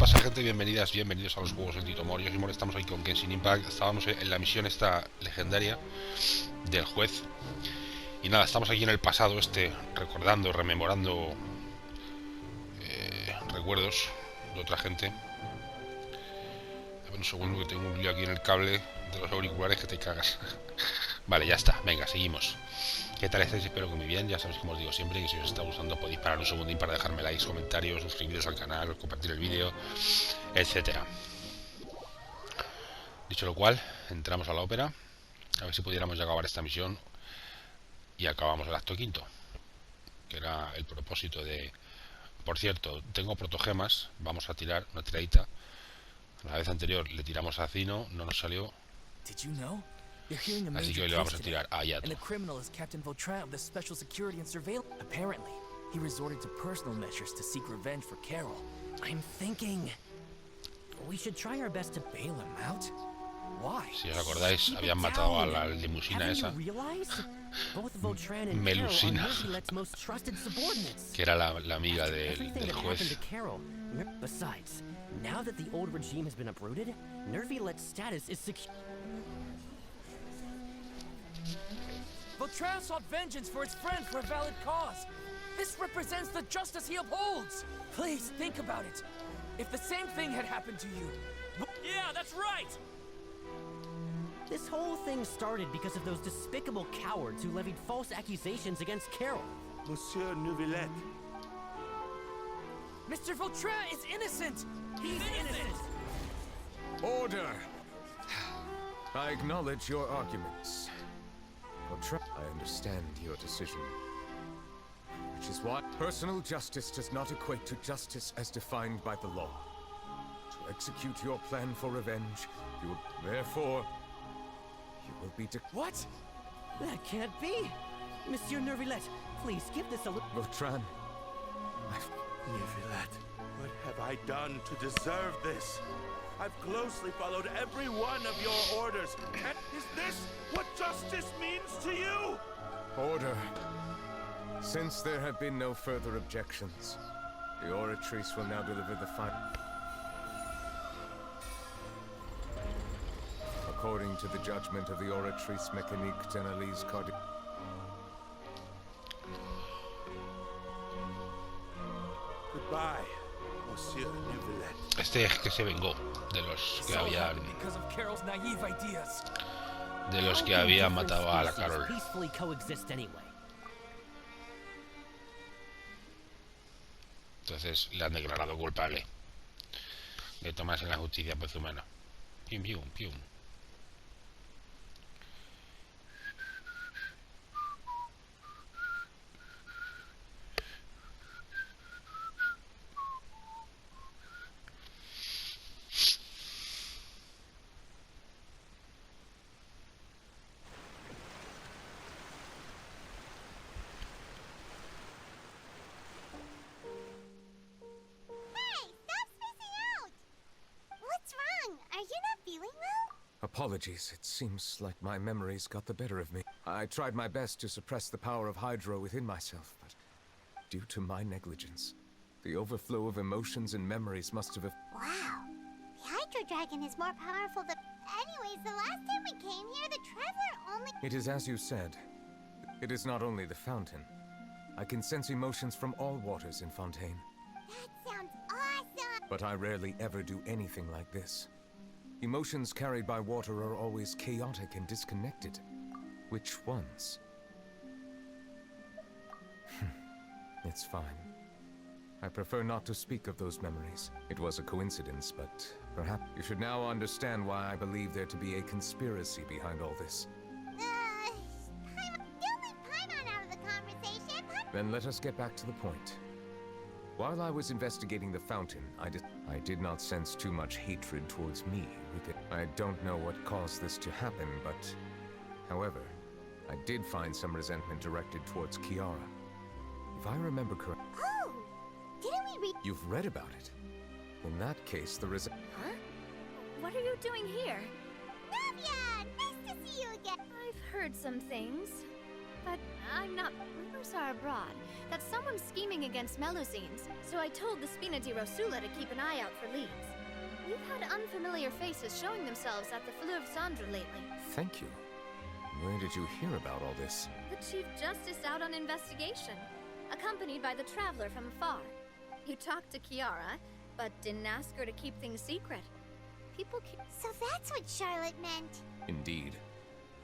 pasa, gente? Bienvenidas, bienvenidos a los juegos en Morios y estamos aquí con Genshin Impact. Estábamos en la misión esta legendaria del juez. Y nada, estamos aquí en el pasado recordando, rememorando recuerdos de otra gente. A ver un segundo que tengo un lío aquí en el cable de los auriculares que te cagas. Vale, ya está, venga, seguimos. ¿Qué tal estáis? Espero que muy bien. Ya sabéis, como os digo siempre, que si os está gustando podéis parar un segundín para dejarme likes, comentarios, suscribiros al canal, compartir el vídeo, etcétera. Dicho lo cual, entramos a la ópera. A ver si pudiéramos ya acabar esta misión. Y acabamos el acto quinto, que era el propósito de... Por cierto, tengo protogemas. Vamos a tirar una tiradita. La vez anterior le tiramos a Zino, no nos salió. Así que hoy le vamos a tirar a Yato. And the criminal is Captain Fontaine of the Special Security and Surveillance. Apparently, he resorted to personal measures to seek revenge for Carol. I'm thinking we should try our best to bail him out. Why? Si os acordáis, habían matado a la limusina esa. Melusina, que era la amiga del juez. Besides, now that the old regime has been uprooted, Nervilet's status is secure. Fontaine sought vengeance for its friend for a valid cause. This represents the justice he upholds. Please think about it. If the same thing had happened to you... Yeah, that's right! This whole thing started because of those despicable cowards who levied false accusations against Carol. Monsieur Neuvillette. Mr. Fontaine is innocent! He's innocent! Order! I acknowledge your arguments. I understand your decision. Which is why personal justice does not equate to justice as defined by the law. To execute your plan for revenge, you will, therefore, you will be What? That can't be! Monsieur Neuvillette, please give this a look. Vautrin, Neuvillette, what have I done to deserve this? I've closely followed every one of your orders. And is this what justice means to you? Order. Since there have been no further objections, the oratrice will now deliver the final. According to the judgment of the oratrice mécanique d'analyse cardiaque. Goodbye, Monsieur Neuvillette. Este es que se vengó de los que habían... De los que habían matado a la Carol. Entonces le han declarado culpable de tomarse en la justicia poshumana. Pium, pium, pium. Apologies, it seems like my memories got the better of me. I tried my best to suppress the power of Hydro within myself, but due to my negligence, the overflow of emotions and memories must have... Wow, the Hydro Dragon is more powerful than... Anyways, the last time we came here, the Traveler only... It is as you said. It is not only the fountain. I can sense emotions from all waters in Fontaine. That sounds awesome! But I rarely ever do anything like this. Emotions carried by water are always chaotic and disconnected. Which ones? It's fine. I prefer not to speak of those memories. It was a coincidence, but perhaps you should now understand why I believe there to be a conspiracy behind all this. Don't leave Paimon out of the conversation. Then let us get back to the point. While I was investigating the fountain, I did not sense too much hatred towards me with it. I don't know what caused this to happen, but... However, I did find some resentment directed towards Kiara. If I remember correctly... Oh! Didn't we read... You've read about it. In that case, the Huh? What are you doing here? Navia! Nice to see you again! I've heard some things, but I'm not... We were rumors are abroad that someone's scheming against Melusines, so I told the Spina di Rosula to keep an eye out for leads. We've had unfamiliar faces showing themselves at the Fleuve Cendre lately. Thank you. Where did you hear about all this? The Chief Justice out on investigation, accompanied by the Traveler from afar. You talked to Kiara, but didn't ask her to keep things secret. People So that's what Charlotte meant. Indeed.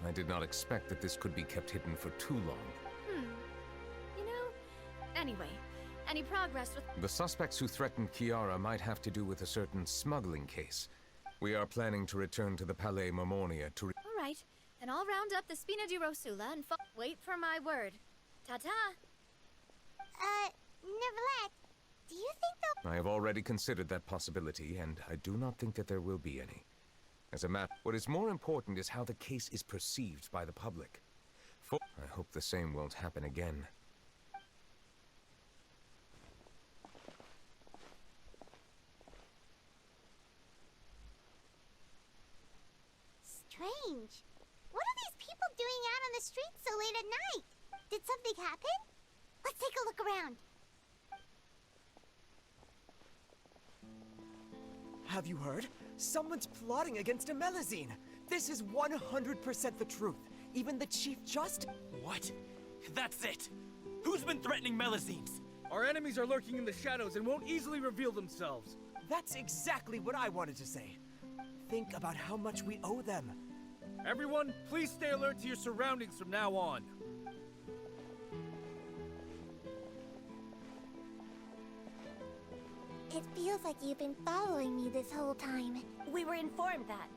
I did not expect that this could be kept hidden for too long. You know, anyway, any progress with... The suspects who threatened Kiara might have to do with a certain smuggling case. We are planning to return to the Palais Marmonia to... All right, then I'll round up the Spina di Rosula and wait for my word. Ta-ta! Neverlet, do you think they'll... I have already considered that possibility, and I do not think that there will be any. As a matter, what is more important is how the case is perceived by the public. I hope the same won't happen again. Strange. What are these people doing out on the streets so late at night? Did something happen? Let's take a look around. Have you heard? Someone's plotting against a Melusine. This is 100% the truth. Even the Chief Justice... What? That's it! Who's been threatening Melusines? Our enemies are lurking in the shadows and won't easily reveal themselves. That's exactly what I wanted to say. Think about how much we owe them. Everyone, please stay alert to your surroundings from now on. It feels like you've been following me this whole time. We were informed that.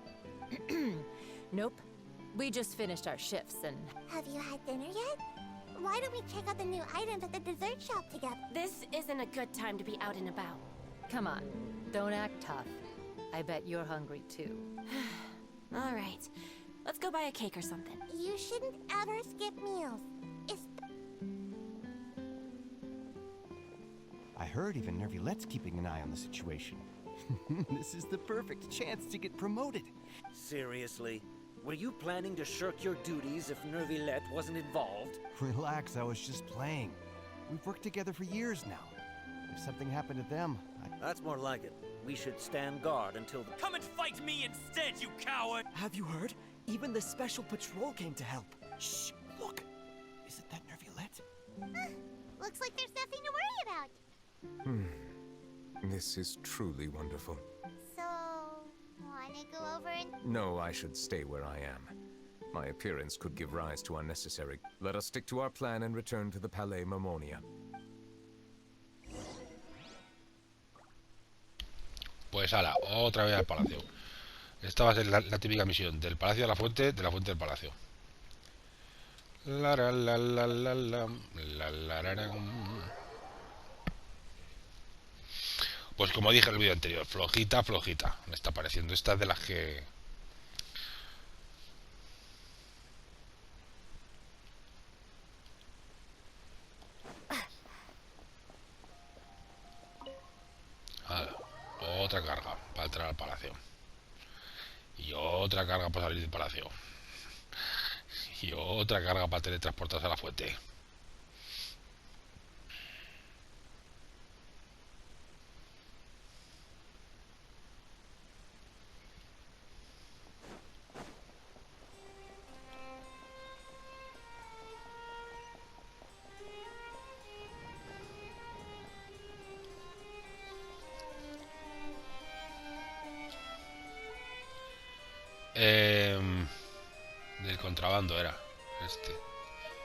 Nope. We just finished our shifts and... Have you had dinner yet? Why don't we check out the new items at the dessert shop together? This isn't a good time to be out and about. Come on, don't act tough. I bet you're hungry too. All right. Let's go buy a cake or something. You shouldn't ever skip meals. I heard even Nervulette's keeping an eye on the situation. This is the perfect chance to get promoted. Seriously? Were you planning to shirk your duties if Nervulette wasn't involved? Relax, I was just playing. We've worked together for years now. If something happened to them, That's more like it. We should stand guard until the... Come and fight me instead, you coward! Have you heard? Even the Special Patrol came to help. Shh! Look! Isn't that Nervulette? Looks like there's nothing to worry about. This is truly wonderful. So, wanna go over and... No, I should stay where I am. My appearance could give rise to unnecessary... Let us stick to our plan and return to the Palais Marmonia. Pues ala, otra vez al palacio. Esta va a ser la típica misión del palacio a la fuente, de la fuente al palacio. La la la la la la la la la la. Pues como dije en el vídeo anterior, flojita, flojita. Me está pareciendo. Esta es de las que... Otra carga para entrar al palacio. Y otra carga para salir del palacio. Y otra carga para teletransportarse a la fuente. Del contrabando era este.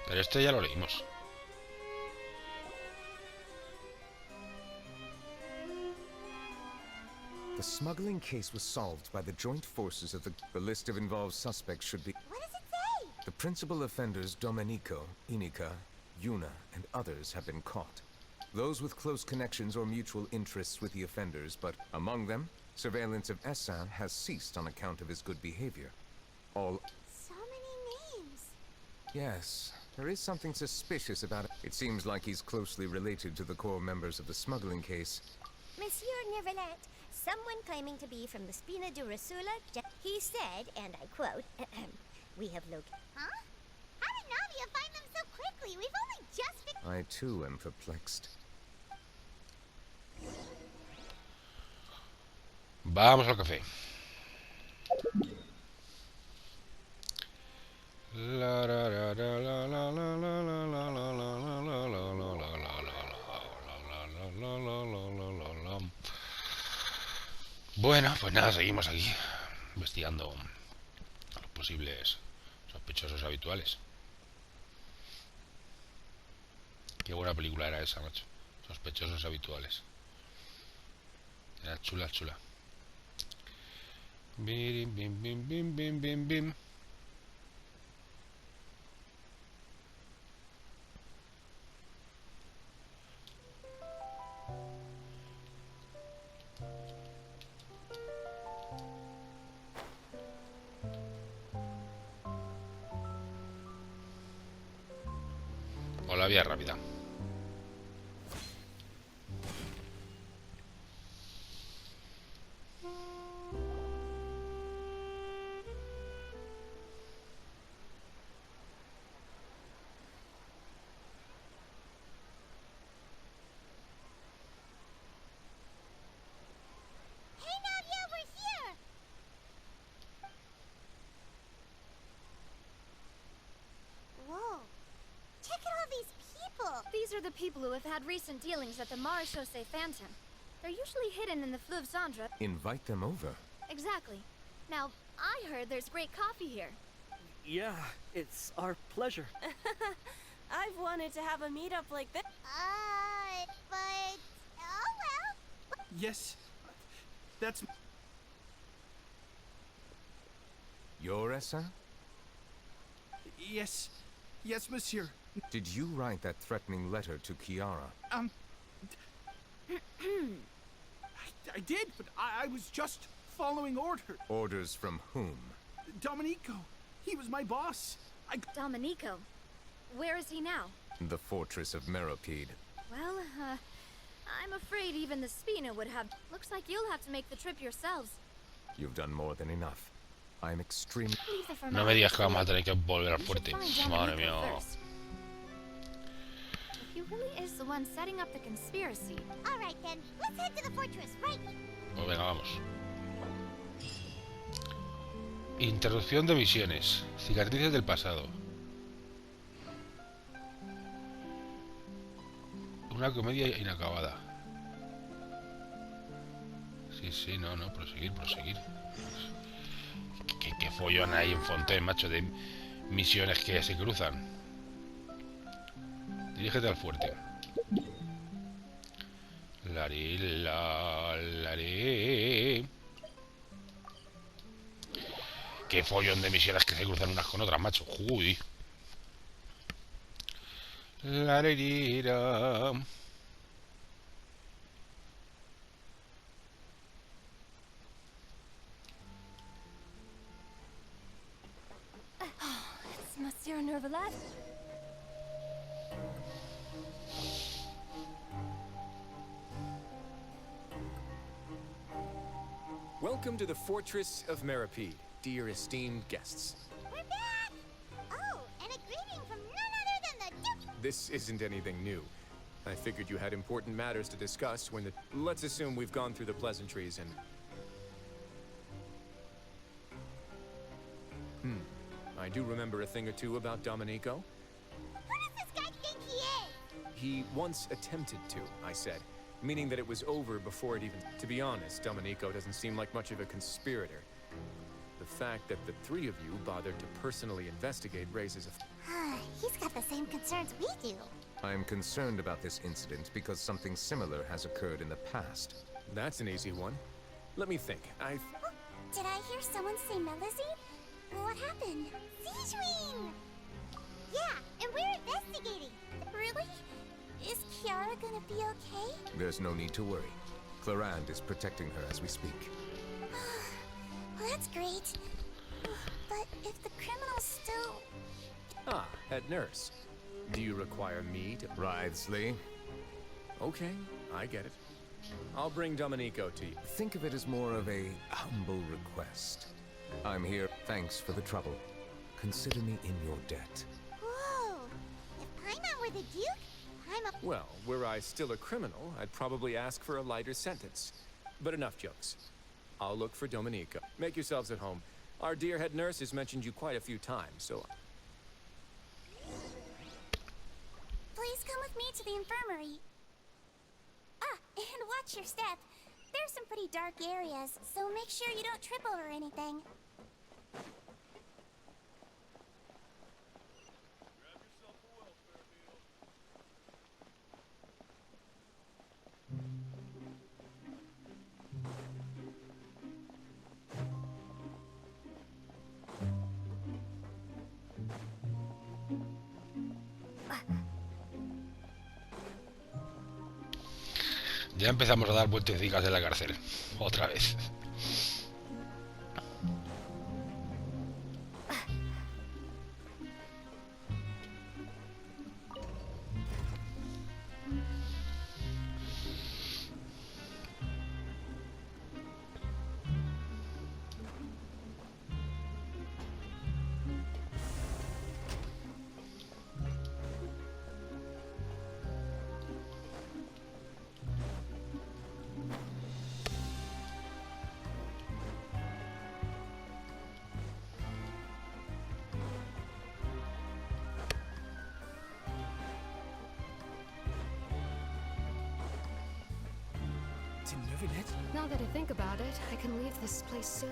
Pero este ya lo leímos. The smuggling case was solved by the joint forces of the... The list of involved suspects should be... What does it say? The principal offenders Domenico, Inica, Yuna, and others have been caught. Those with close connections or mutual interests with the offenders, but among them, surveillance of Essin has ceased on account of his good behavior. All... So many names. Yes, there is something suspicious about it. It seems like he's closely related to the core members of the smuggling case. Monsieur Nervulette, someone claiming to be from the Spina di Rosula, he said, and I quote, we have located... Huh? How did Navia find them so quickly? We've only just figured... I too am perplexed. Vamos al café. Bueno, pues nada, seguimos aquí investigando los posibles sospechosos habituales. Qué buena película era esa, macho. Sospechosos habituales. Era chula, chula. Bim, bim, bim, bim, bim, bim, bim. O la vía rápida. These are the people who have had recent dealings at the Marechaussee Fontaine. They're usually hidden in the Fleuve Cendre. Invite them over. Exactly. Now, I heard there's great coffee here. Yeah, it's our pleasure. I've wanted to have a meetup like this. But... oh well. Yes, that's... Your Essa? Yes, monsieur. Did you write that threatening letter to Chiara? I did, but I was just following orders. Orders from whom? Domenico. He was my boss. Domenico? Where is he now? The fortress of Meropide. Well, I'm afraid even the Spina would have... Looks like you'll have to make the trip yourselves. You've done more than enough. I'm extremely... No me digas que vamos a tener que volver al fuerte. Madre mía. If he really is the one setting up the conspiracy... Alright then, let's head to the fortress, right? Pues venga, vamos. Introducción de misiones. Cicatrices del pasado. Una comedia inacabada. Sí, no, proseguir. ¿Qué follón hay en Fontaine, macho, de misiones que se cruzan? Dirígete al fuerte. Laré. Qué follón de misiones que se cruzan unas con otras, macho. Uy. Larerira. It's Monsieur Nervalet. Welcome to the Fortress of Meropide, dear esteemed guests. We're back! Oh, and a greeting from none other than the Duke! This isn't anything new. I figured you had important matters to discuss when the... Let's assume we've gone through the pleasantries and... I do remember a thing or two about Domenico. Who does this guy think he is? He once attempted to, I said. Meaning that it was over before it even... To be honest, Domenico doesn't seem like much of a conspirator. The fact that the three of you bothered to personally investigate raises a... He's got the same concerns we do. I'm concerned about this incident because something similar has occurred in the past. That's an easy one. Let me think. Did I hear someone say Melazine? What happened? Zijwin! Yeah, and we're investigating. Really? Is Chiara gonna be okay? There's no need to worry. Clarande is protecting her as we speak. Well, that's great. But if the criminal's still... Ah, head nurse. Do you require me to... Writhsley? Okay, I get it. I'll bring Domenico to you. Think of it as more of a humble request. I'm here. Thanks for the trouble. Consider me in your debt. Whoa! If Paimon were the Duke, Well, were I still a criminal, I'd probably ask for a lighter sentence. But enough jokes. I'll look for Dominica. Make yourselves at home. Our dear head nurse has mentioned you quite a few times, so... Please come with me to the infirmary. Ah, and watch your step. There's some pretty dark areas, so make sure you don't trip over anything. Ya empezamos a dar vueltecicas en la cárcel. Otra vez. Now that I think about it, I can leave this place soon.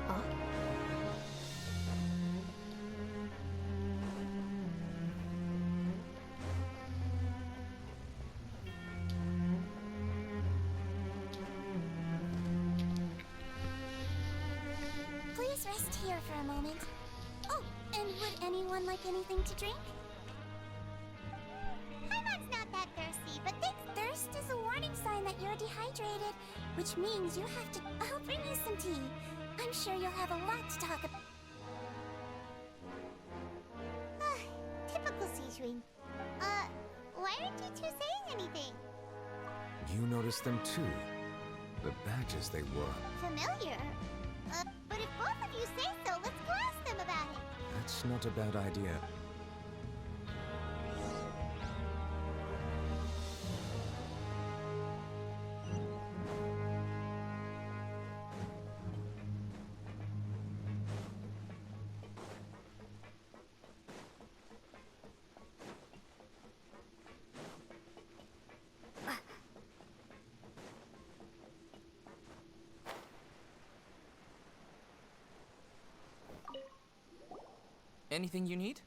Huh? Please rest here for a moment. Oh, and would anyone like anything to drink? Heimat's not that thirsty, but thirst is a warning sign that you're dehydrated, which means you have to... I'll bring you some tea. I'm sure you'll have a lot to talk about. Typical Seguimos. Why aren't you two saying anything? You noticed them too. The badges they wore. Familiar. But if both of you say so, let's go ask them about it. That's not a bad idea. Anything you need?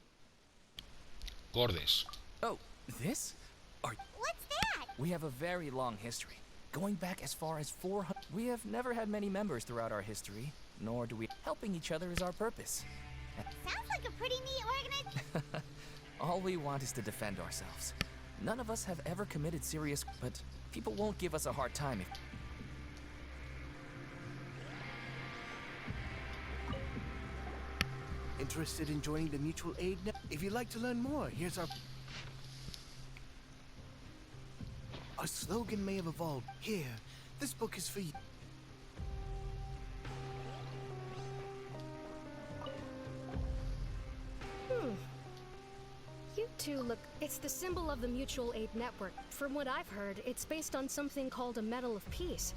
Gordes. Oh, this? What's that? We have a very long history, going back as far as 400. We have never had many members throughout our history, nor do we. Helping each other is our purpose. Sounds like a pretty neat organization. All we want is to defend ourselves. None of us have ever committed serious, but people won't give us a hard time if... Interested in joining the mutual aid network? If you'd like to learn more, here's our slogan may have evolved. Here, this book is for you. You two look... It's the symbol of the mutual aid network. From what I've heard, it's based on something called a Medal of Peace.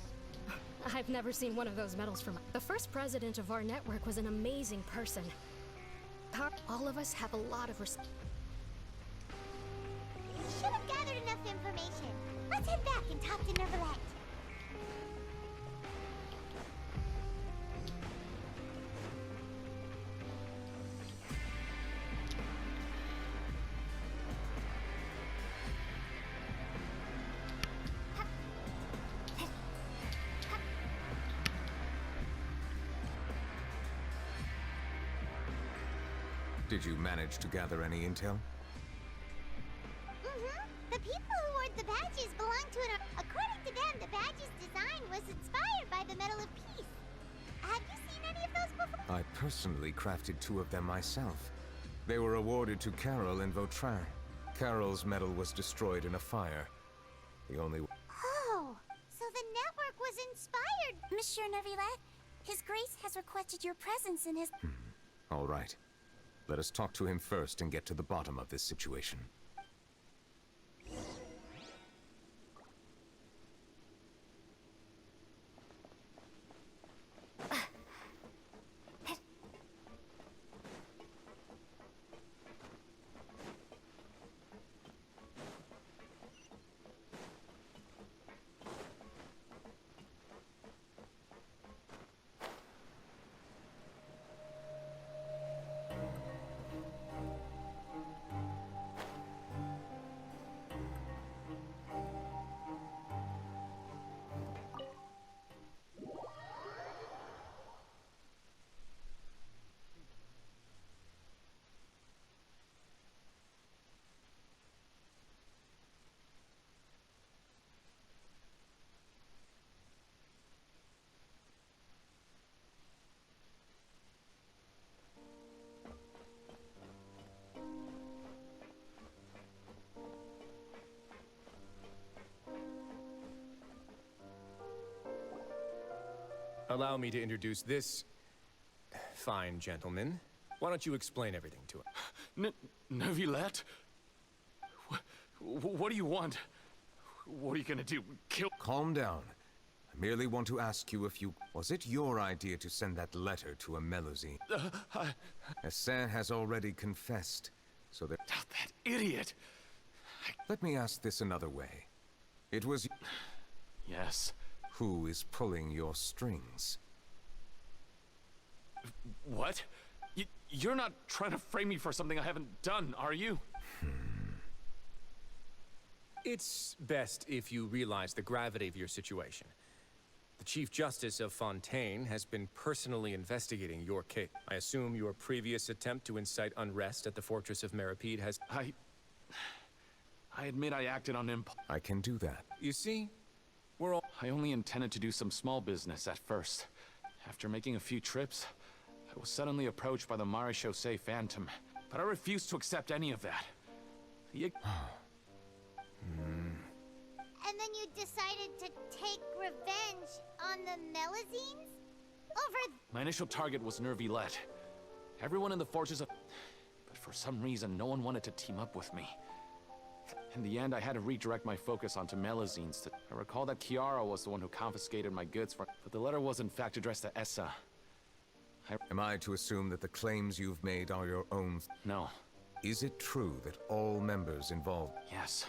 I've never seen one of those medals from... The first president of our network was an amazing person. All of us have a lot of respect. Should have gathered enough information. Let's head back and talk to Neverland. Did you manage to gather any intel? The people who wore the badges belong to an... According to them, the badge's design was inspired by the Medal of Peace. Have you seen any of those before? I personally crafted 2 of them myself. They were awarded to Carol in Vautrin. Carol's medal was destroyed in a fire. The only... Oh, so the network was inspired. Monsieur Neuvillette, His Grace has requested your presence in his... All right. Let us talk to him first and get to the bottom of this situation. Allow me to introduce this fine gentleman. Why don't you explain everything to him? Neuvillette? What do you want? What are you gonna do? Kill? Calm down. I merely want to ask you if you... Was it your idea to send that letter to a Melusine? Essin has already confessed, so that... That idiot! Let me ask this another way. It was... Yes. Who is pulling your strings? What? You're not trying to frame me for something I haven't done, are you? It's best if you realize the gravity of your situation. The Chief Justice of Fontaine has been personally investigating your case. I assume your previous attempt to incite unrest at the Fortress of Meripede has... I admit I acted on impulse. I can do that. You see, we're all... I only intended to do some small business at first. After making a few trips, I was suddenly approached by the Maréchaussée Phantom. But I refused to accept any of that. And then you decided to take revenge on the Melusines? Over... My initial target was Neuvillette. Everyone in the fortress of... But for some reason, no one wanted to team up with me. In the end, I had to redirect my focus onto Melusines. I recall that Chiara was the one who confiscated my goods for... But the letter was in fact addressed to Essa. Am I to assume that the claims you've made are your own? No. Is it true that all members involved... Yes.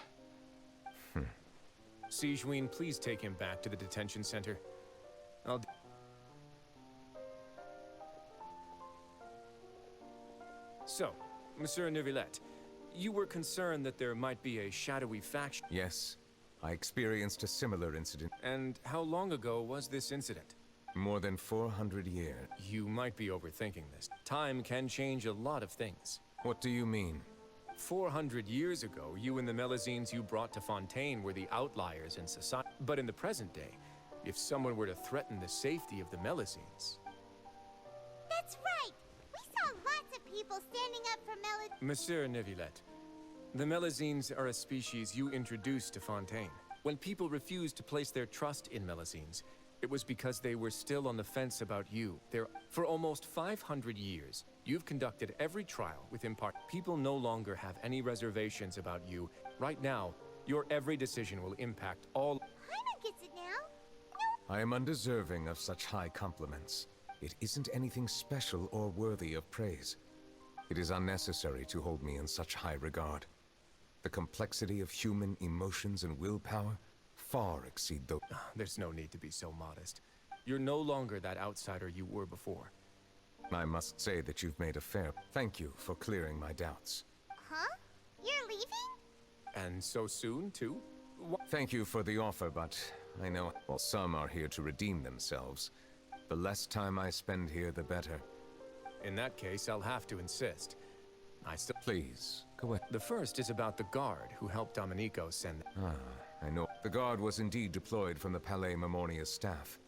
Seguimos, please take him back to the detention center. So, Monsieur Neuvillette, you were concerned that there might be a shadowy faction. Yes, I experienced a similar incident. And how long ago was this incident? More than 400 years. You might be overthinking this. Time can change a lot of things. What do you mean? 400 years ago, you and the Melusines you brought to Fontaine were the outliers in society. But in the present day, if someone were to threaten the safety of the Melusines... That's right! We saw lots of people standing up for Melusines. Monsieur Neuvillette, the Melusines are a species you introduced to Fontaine. When people refused to place their trust in Melusines, it was because they were still on the fence about you. For almost 500 years, you've conducted every trial with impart. People no longer have any reservations about you. Right now, your every decision will impact all... Paimon gets it now. I am undeserving of such high compliments. It isn't anything special or worthy of praise. It is unnecessary to hold me in such high regard. The complexity of human emotions and willpower far exceed those... There's no need to be so modest. You're no longer that outsider you were before. I must say that you've made a fair... Thank you for clearing my doubts. Huh? You're leaving? And so soon, too? Thank you for the offer, but I know... Well, some are here to redeem themselves. The less time I spend here, the better. In that case, I'll have to insist. Please, go ahead. The first is about the guard who helped Domenico send... I know. The guard was indeed deployed from the Palais Mamornia's staff.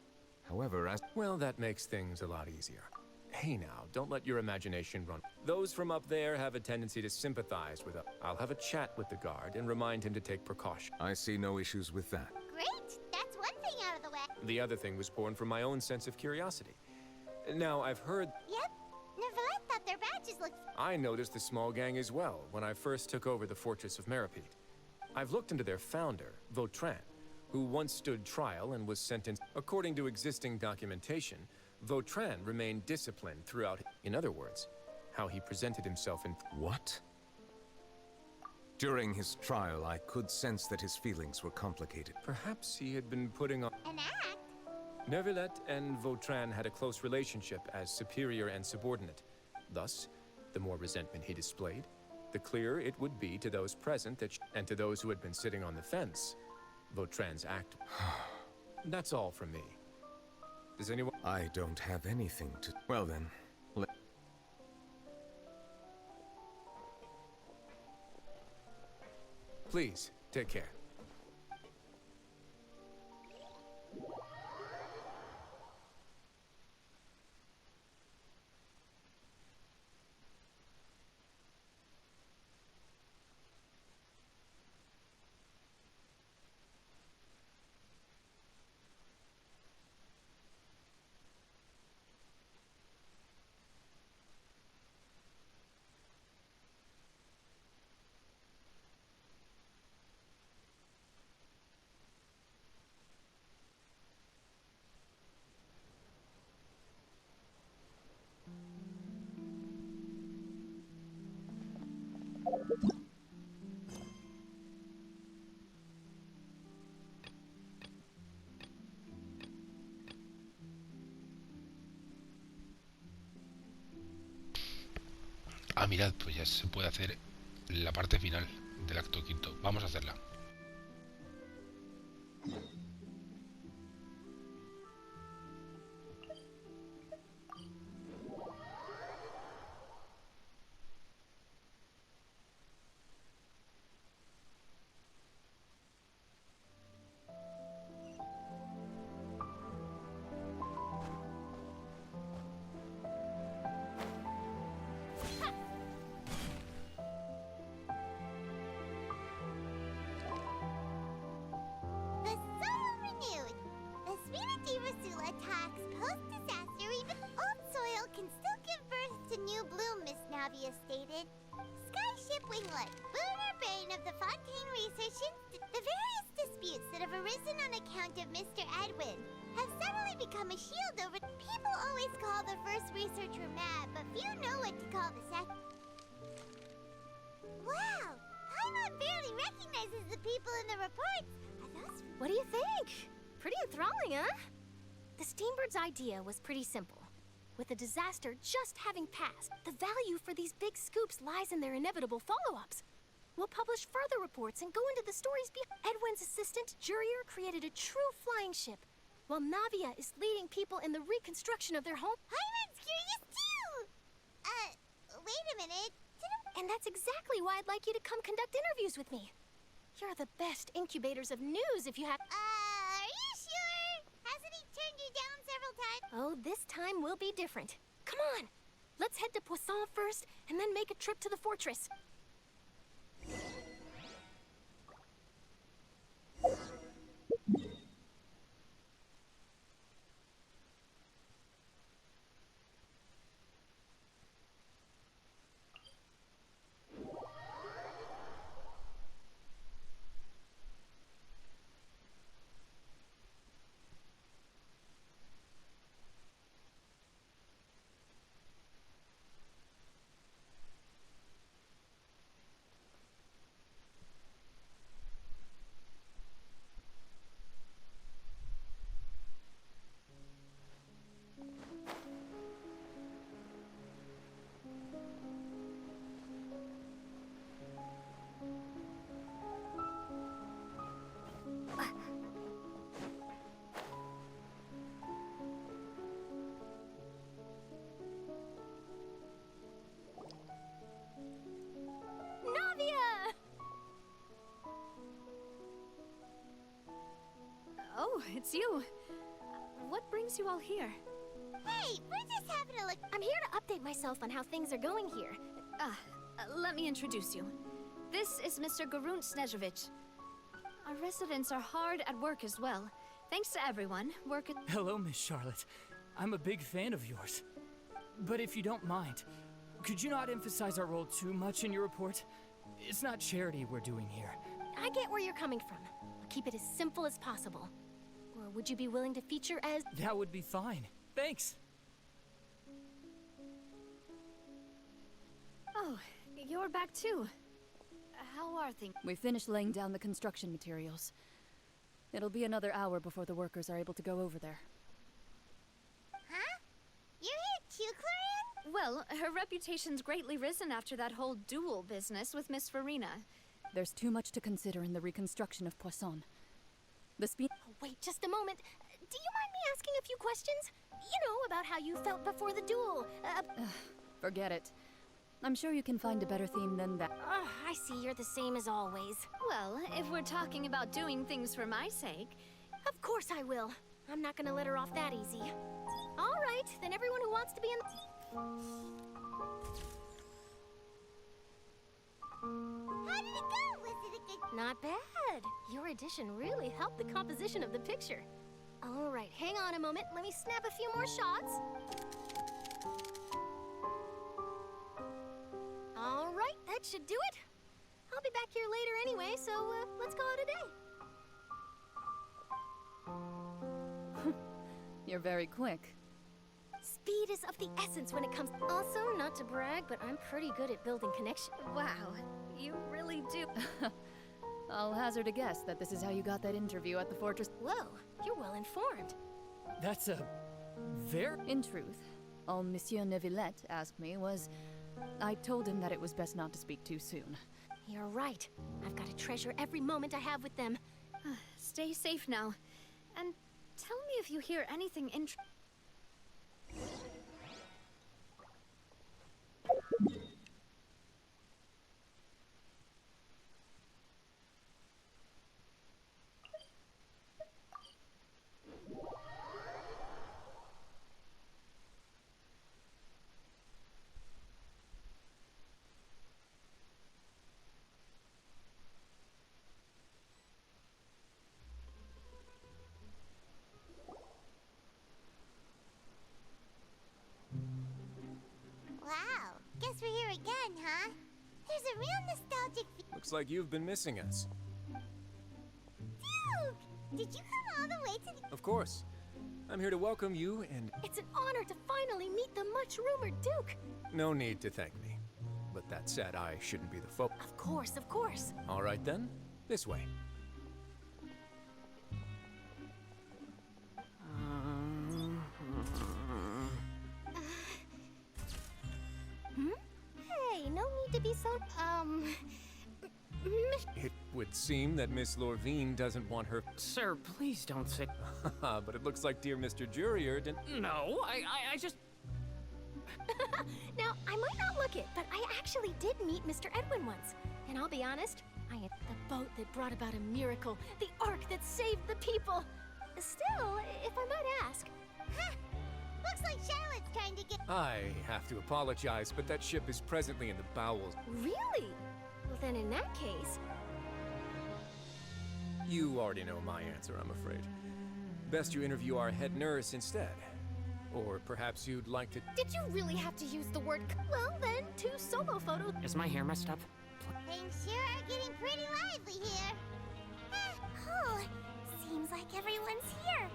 However, Well, that makes things a lot easier. Hey now, don't let your imagination run. Those from up there have a tendency to sympathize with us. I'll have a chat with the guard and remind him to take precaution. I see no issues with that. Great! That's one thing out of the way. The other thing was born from my own sense of curiosity. Now, I've heard... Yep. Neuvillette thought their badges looked... I noticed the small gang as well when I first took over the Fortress of Meripede. I've looked into their founder, Vautrin, who once stood trial and was sentenced. According to existing documentation, Vautrin remained disciplined throughout. In other words, how he presented himself in... What? During his trial, I could sense that his feelings were complicated. Perhaps he had been putting on... An act? Neuvillette and Vautrin had a close relationship as superior and subordinate. Thus, the more resentment he displayed, the clearer it would be to those present that and to those who had been sitting on the fence, Vautrin's act. That's all from me. Does anyone... I don't have anything to... Well then, Please, take care. mirad, pues ya se puede hacer la parte final del acto quinto. Vamos a hacerla. Stated, Skyship Winglet, Lunar Brain of the Fontaine Research Institute. The various disputes that have arisen on account of Mr. Edwin have suddenly become a shield over. People always call the first researcher mad, but few know what to call the second. Wow, Paimon barely recognizes the people in the reports. Are those? What do you think? Pretty enthralling, huh? The Steambird's idea was pretty simple. With the disaster just having passed, the value for these big scoops lies in their inevitable follow-ups. We'll publish further reports and go into the stories behind. Edwin's assistant, Jurier, created a true flying ship, while Navia is leading people in the reconstruction of their home. Paimon's curious too! Wait a minute. And that's exactly why I'd like you to come conduct interviews with me. You're the best incubators of news if you have... Are you sure? Hasn't he turned you down several times? Oh, this time will be different. Come on! Let's head to Poisson first, and then make a trip to the fortress. Oh, it's you. What brings you all here? Hey, we're just having a look. I'm here to update myself on how things are going here. Let me introduce you. This is Mr. Garunt Snežević. Our residents are hard at work as well. Thanks to everyone, work at... Hello, Miss Charlotte. I'm a big fan of yours. But if you don't mind, could you not emphasize our role too much in your report? It's not charity we're doing here. I get where you're coming from. I'll keep it as simple as possible. Or would you be willing to feature as... That would be fine. Thanks. Oh, you're back too. How are things? We finished laying down the construction materials. It'll be another hour before the workers are able to go over there. Huh? You're here too, Clarion? Well, her reputation's greatly risen after that whole duel business with Miss Furina. There's too much to consider in the reconstruction of Poisson. Oh, wait, just a moment. Do you mind me asking a few questions? You know, about how you felt before the duel. Forget it. I'm sure you can find a better theme than that. I see you're the same as always. Well, if we're talking about doing things for my sake... Of course I will. I'm not gonna let her off that easy. All right, then everyone who wants to be in... How did it go? Was it a good... Not bad. Your addition really helped the composition of the picture. All right, hang on a moment. Let me snap a few more shots. All right, that should do it. I'll be back here later anyway, so let's call it a day. You're very quick. Speed is of the essence when it comes... Also, not to brag, but I'm pretty good at building connection. Wow, you really do. I'll hazard a guess that this is how you got that interview at the fortress. Whoa, you're well informed. That's a... very... In truth, all Monsieur Neuvillette asked me was, I told him that it was best not to speak too soon. You're right. I've got to treasure every moment I have with them. Stay safe now. And tell me if you hear anything interesting. Wow, guess we're here again, huh? There's a real nostalgic Looks like you've been missing us. Duke! Did you come all the way to the... Of course. I'm here to welcome you and... It's an honor to finally meet the much-rumored Duke. No need to thank me. But that said, I shouldn't be the focus. Of course, of course. All right then, this way. Hey, no need to be so, It would seem that Miss Lorvine doesn't want her... Sir, please don't say... But it looks like dear Mr. Jurier didn't... No, I just... Now, I might not look it, but I actually did meet Mr. Edwin once. And I'll be honest, I am the boat that brought about a miracle, the ark that saved the people. Still, if I might ask... Huh! Looks like Charlotte's trying to get... I have to apologize, but that ship is presently in the bowels. Really? Well, then in that case... You already know my answer, I'm afraid. Best you interview our head nurse instead. Or perhaps you'd like to... Did you really have to use the word... Well, then, 2 solo photos... Is my hair messed up? Things sure are getting pretty lively here. Oh, seems like everyone's here.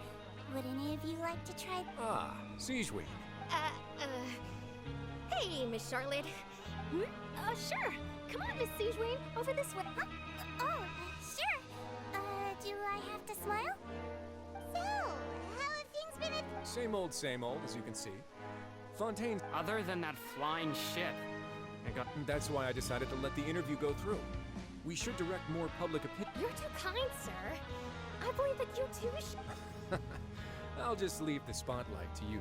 Would any of you like to try... Ah, Seguimos. Hey, Miss Charlotte. Sure. Come on, Miss Seguimos. Over this way. Huh? Oh, sure. Do I have to smile? So, how have things been at... Same old, as you can see. Fontaine... Other than that flying ship. That's why I decided to let the interview go through. We should direct more public opinion... You're too kind, sir. I believe that you too should... I'll just leave the spotlight to you.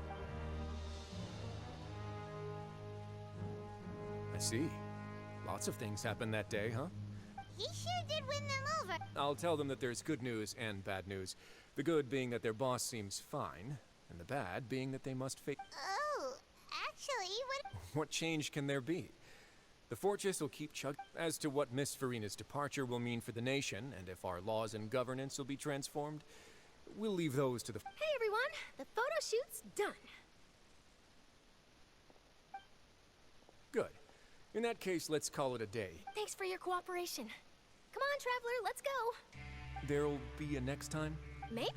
I see. Lots of things happened that day, huh? He sure did win them over. I'll tell them that there's good news and bad news. The good being that their boss seems fine, and the bad being that they must face... Oh, actually, What change can there be? The fortress will keep chugging. As to what Miss Furina's departure will mean for the nation, and if our laws and governance will be transformed, we'll leave those to the... Hey, everyone. The photo shoot's done. Good. In that case, let's call it a day. Thanks for your cooperation. Come on, Traveler, let's go. There'll be a next time? Maybe.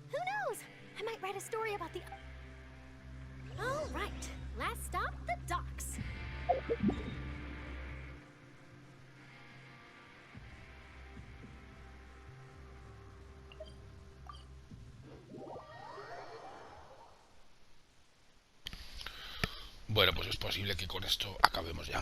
Who knows? I might write a story about the... All right. Last stop, the docks. Bueno, pues es posible que con esto acabemos ya.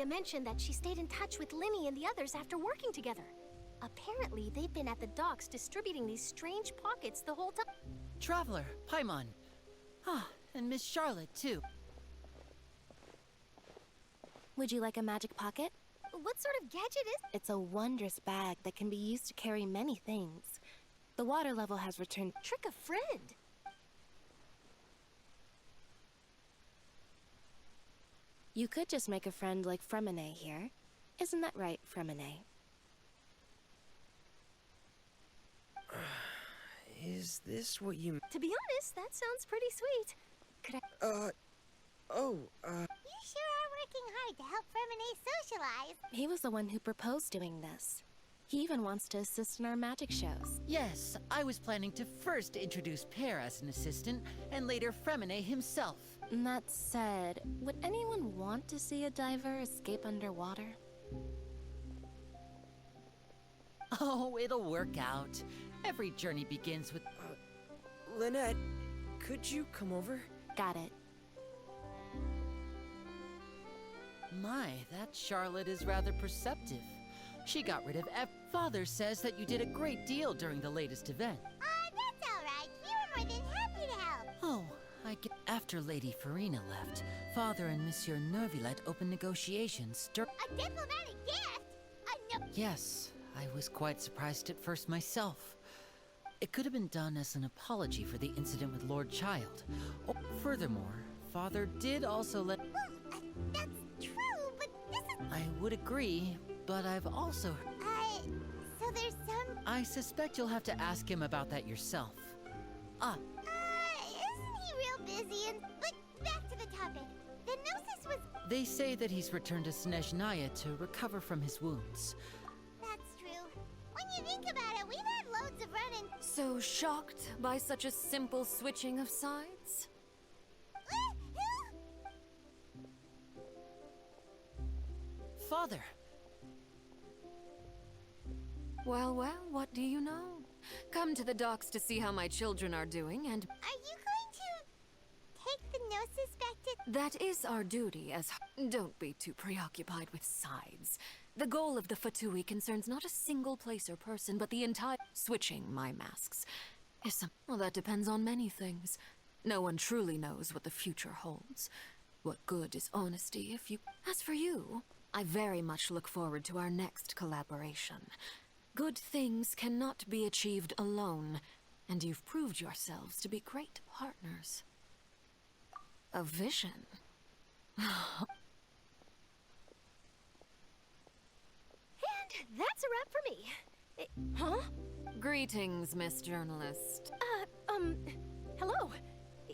mentioned that she stayed in touch with Linny and the others after working together. Apparently, they've been at the docks distributing these strange pockets the whole time. Traveler, Paimon. Ah, and Miss Charlotte, too. Would you like a magic pocket? What sort of gadget is it? It's a wondrous bag that can be used to carry many things. The water level has returned. Trick a friend. You could just make a friend like Fremine here. Isn't that right, Fremine? Is this what you... To be honest, that sounds pretty sweet. Could I... You sure are working hard to help Fremine socialize. He was the one who proposed doing this. He even wants to assist in our magic shows. Yes, I was planning to first introduce Pear as an assistant, and later Fremine himself. That said, would anyone want to see a diver escape underwater? Oh, it'll work out. Every journey begins with... Lynette, could you come over? Got it. My, that Charlotte is rather perceptive. She got rid of Father says that you did a great deal during the latest event. That's all right. We were more than happy to help. Oh, I get... After Lady Furina left, Father and Monsieur Nervillet opened negotiations. A diplomatic gift? Yes, I was quite surprised at first myself. It could have been done as an apology for the incident with Lord Child. Oh, furthermore, Father did also let... Well, that's true, but this is... I would agree, but I've also... So there's some... I suspect you'll have to ask him about that yourself. Isn't he real busy and... But back to the topic. The Gnosis was... They say that he's returned to Snezhnaya to recover from his wounds. That's true. When you think about it, we've had loads of run-ins. So shocked by such a simple switching of sides? Father! Well, what do you know? Come to the docks to see how my children are doing, and... Are you going to take the Gnosis back to... That is our duty as... Don't be too preoccupied with sides. The goal of the Fatui concerns not a single place or person, but the entire... Switching my masks is some... Well, that depends on many things. No one truly knows what the future holds. What good is honesty if you... As for you, I very much look forward to our next collaboration. Good things cannot be achieved alone, and you've proved yourselves to be great partners. A vision. And that's a wrap for me. Huh? Greetings, Miss Journalist. Hello.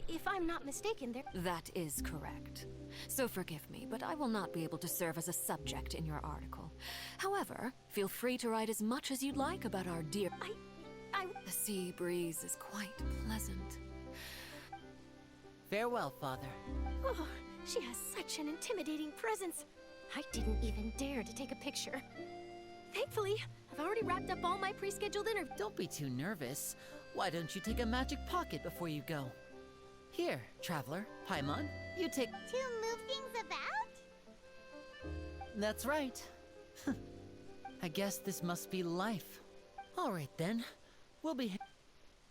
If I'm not mistaken, there... That is correct. So forgive me, but I will not be able to serve as a subject in your article. However, feel free to write as much as you'd like about our dear... The sea breeze is quite pleasant. Farewell, Father. Oh, she has such an intimidating presence. I didn't even dare to take a picture. Thankfully, I've already wrapped up all my pre-scheduled interviews. Don't be too nervous. Why don't you take a magic pocket before you go? Here, Traveler, Paimon, you take... To move things about? That's right. I guess this must be life. All right, then. We'll be...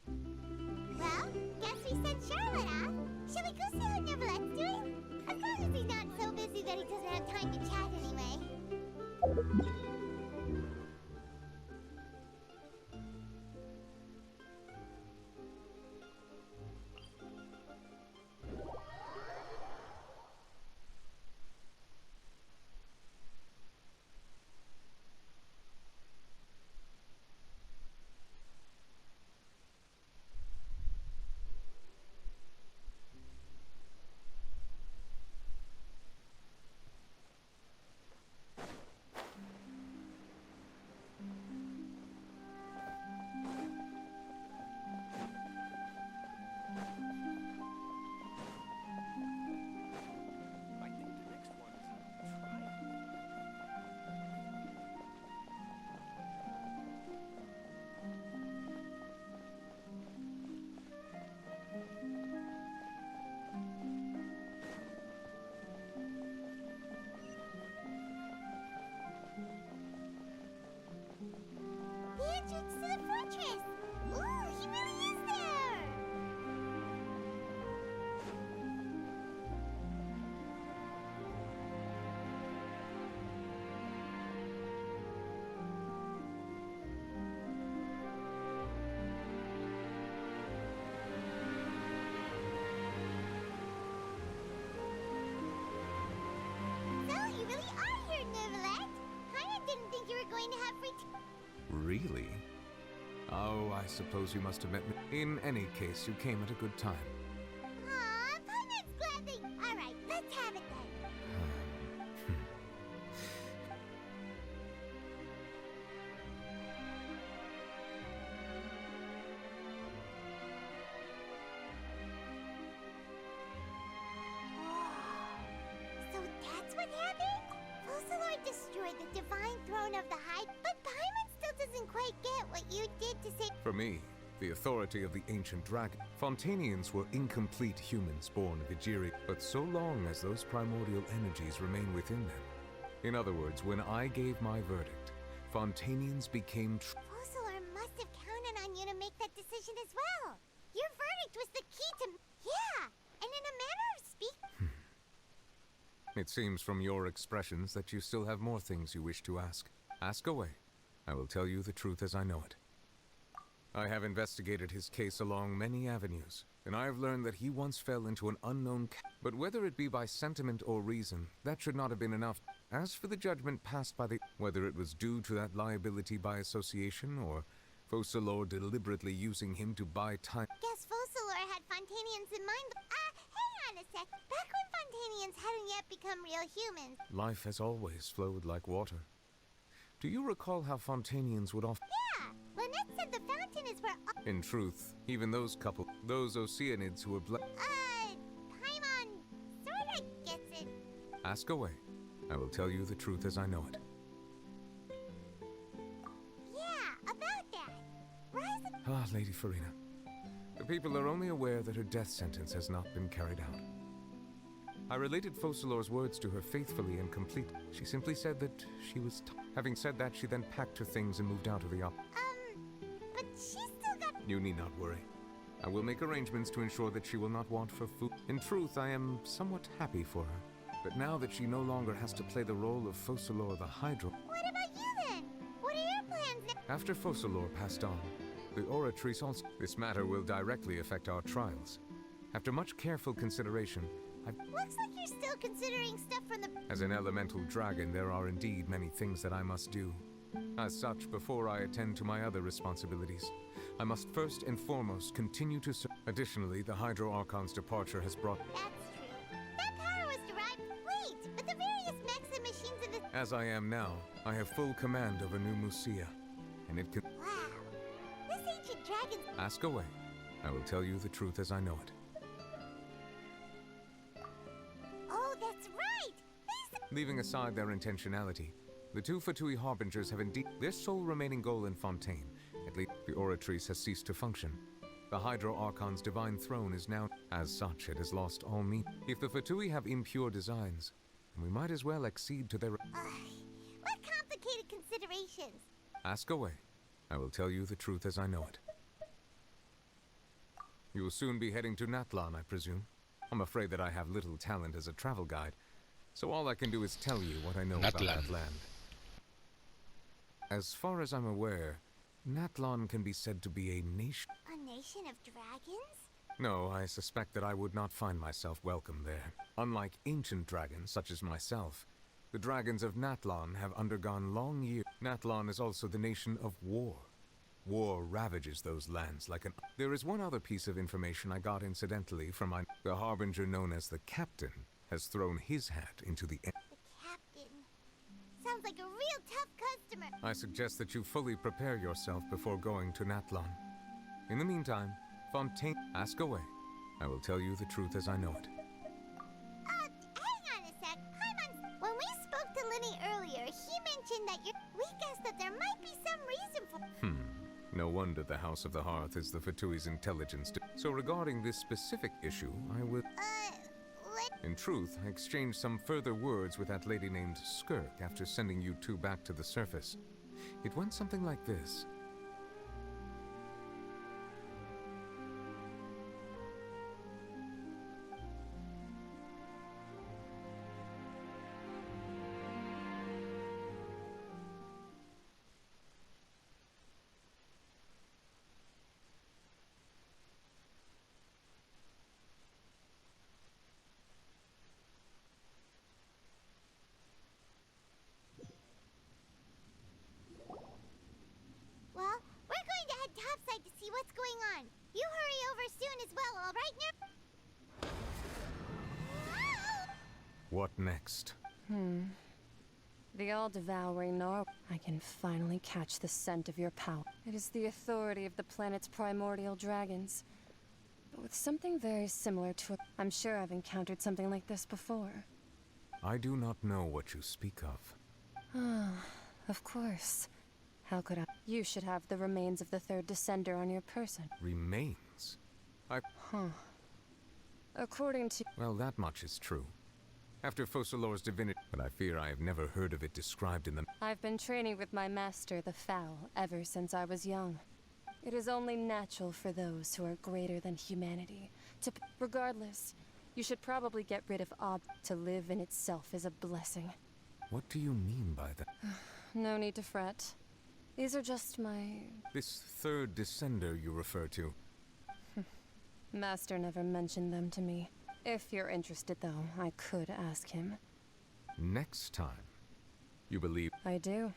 Well, guess we sent Charlotte off. Shall we go see how Nervillet's doing? As long as he's not so busy that he doesn't have time to chat anyway. waitress! Ooh, he really is there! So, you really are here, Neverland. Kinda didn't think you were going to have free Really? Oh, I suppose you must have met me. In any case, you came at a good time. Aw, Paimon gladly. Alright, let's have it then. So that's what happened? Focalor destroyed the divine throne of the High, but Paimon still doesn't quite get what you did to save. For me, the authority of the ancient dragon. Fontainians were incomplete humans born of Ejiri, but so long as those primordial energies remain within them. In other words, when I gave my verdict, Fontainians became Focalor must have counted on you to make that decision as well. Your verdict was the key to. Yeah, and in a manner of speaking. It seems from your expressions that you still have more things you wish to ask. Ask away. I will tell you the truth as I know it. I have investigated his case along many avenues, and I have learned that he once fell into an unknown but whether it be by sentiment or reason, that should not have been enough. As for the judgment passed by the whether it was due to that liability by association, or Focalor deliberately using him to buy time. Guess Focalor had Fontainians in mind. Hang on a sec. Back when Fontainians hadn't yet become real humans. Life has always flowed like water. Do you recall how Fontainians would often... Yeah! Lynette said the fountain is where... In truth, even those Oceanids who were Paimon sorta gets it. Ask away. I will tell you the truth as I know it. Yeah, about that. Rise... Ah, Lady Furina. The people are only aware that her death sentence has not been carried out. I related Focalor's words to her faithfully and completely. She simply said that she was... Having said that, she then packed her things and moved out of the but she's still got... You need not worry. I will make arrangements to ensure that she will not want for food. In truth, I am somewhat happy for her. But now that she no longer has to play the role of Focalor the Hydro... What about you then? What are your plans now? After Focalor passed on, the Oratrice also... This matter will directly affect our trials. After much careful consideration, Looks like you're still considering stuff from the... As an elemental dragon, there are indeed many things that I must do. As such, before I attend to my other responsibilities, I must first and foremost continue to serve. Additionally, the Hydro Archon's departure has brought... That's true. That power was derived... Wait, but the various mechs and machines in the... As I am now, I have full command over New Musia, and it can... Wow. This ancient dragon's... Ask away. I will tell you the truth as I know it. Oh, that's right! Leaving aside their intentionality, the two Fatui Harbingers have indeed their sole remaining goal in Fontaine. At least the Oratrice has ceased to function. The Hydro Archon's divine throne is now... As such, it has lost all meaning. If the Fatui have impure designs, then we might as well accede to their... What complicated considerations? Ask away. I will tell you the truth as I know it. You will soon be heading to Natlan, I presume. I'm afraid that I have little talent as a travel guide, so all I can do is tell you what I know about that land. As far as I'm aware, Natlan can be said to be a nation... A nation of dragons? No, I suspect that I would not find myself welcome there. Unlike ancient dragons, such as myself, the dragons of Natlan have undergone long years. Natlan is also the nation of war. War ravages those lands like an... There is one other piece of information I got incidentally from the Harbinger known as the Captain has thrown his hat into the... The Captain. Sounds like a real tough customer. I suggest that you fully prepare yourself before going to Natlan. In the meantime, Fontaine, ask away. I will tell you the truth as I know it. Hang on a sec. When we spoke to Linny earlier, he mentioned that we guessed that there might be some reason for... No wonder the House of the Hearth is the Fatui's intelligence. So regarding this specific issue, I will... In truth, I exchanged some further words with that lady named Skirk after sending you two back to the surface. It went something like this. What next? The all-devouring Nor. I can finally catch the scent of your power. It is the authority of the planet's primordial dragons. But with something very similar to it. I'm sure I've encountered something like this before. I do not know what you speak of. Of course. How could I? You should have the remains of the third descender on your person. Remains? According to... Well, that much is true. After Focalor's divinity, but I fear I have never heard of it described in the... I've been training with my master, the Foul, ever since I was young. It is only natural for those who are greater than humanity to... Regardless, you should probably get rid of to live in itself is a blessing. What do you mean by that? No need to fret. These are just my... This third descender you refer to. Master never mentioned them to me. If you're interested, though, I could ask him. Next time, you believe... I do.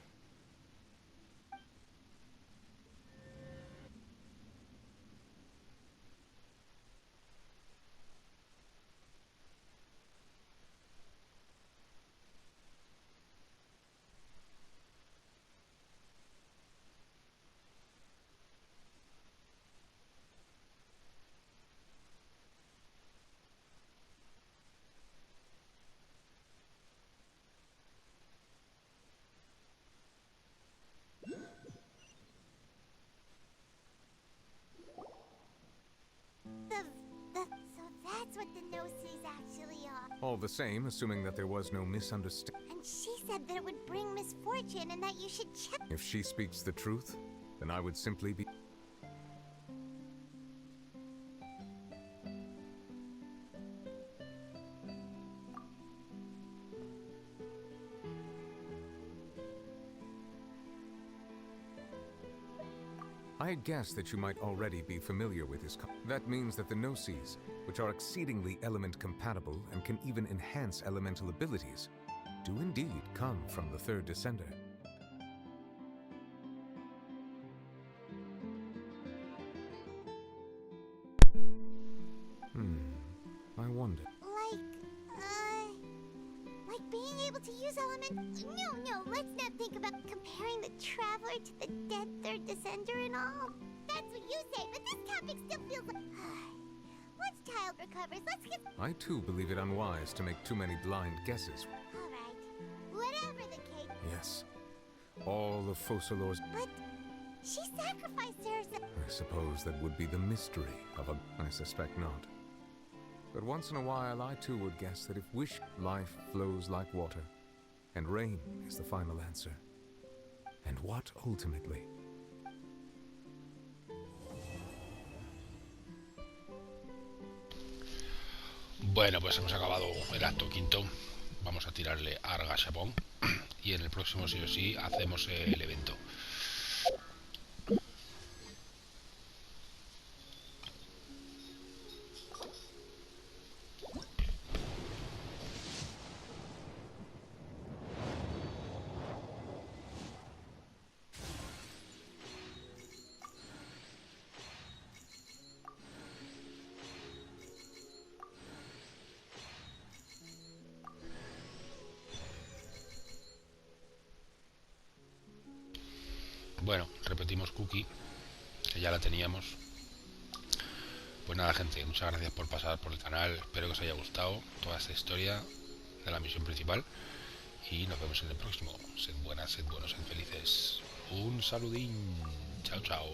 So that's what the no-sees actually are. All the same, assuming that there was no misunderstanding. And she said that it would bring misfortune and that you should check... If she speaks the truth, then I would simply be... I guess that you might already be familiar with his... That means that the no-sees, which are exceedingly element-compatible and can even enhance elemental abilities, do indeed come from the third descender. I wonder... Like being able to use element... No, let's not think about comparing the Traveler to the dead third descender and all. That's what you say, but this topic still feels like... Once child recovers, let's get... I too believe it unwise to make too many blind guesses. Alright, whatever the case... Yes, all of Focalor's... But she sacrificed herself... I suppose that would be the mystery of a... I suspect not. But once in a while, I too would guess that if life flows like water, and rain is the final answer. And what ultimately? Bueno, pues hemos acabado el acto quinto. Vamos a tirarle Arga Chapón. Y en el próximo, sí o sí, hacemos el evento. Bueno, repetimos cookie, que ya la teníamos. Pues nada, gente, muchas gracias por pasar por el canal. Espero que os haya gustado toda esta historia de la misión principal. Y nos vemos en el próximo. Sed buenas, sed buenos, sed felices. Un saludín. Chao, chao.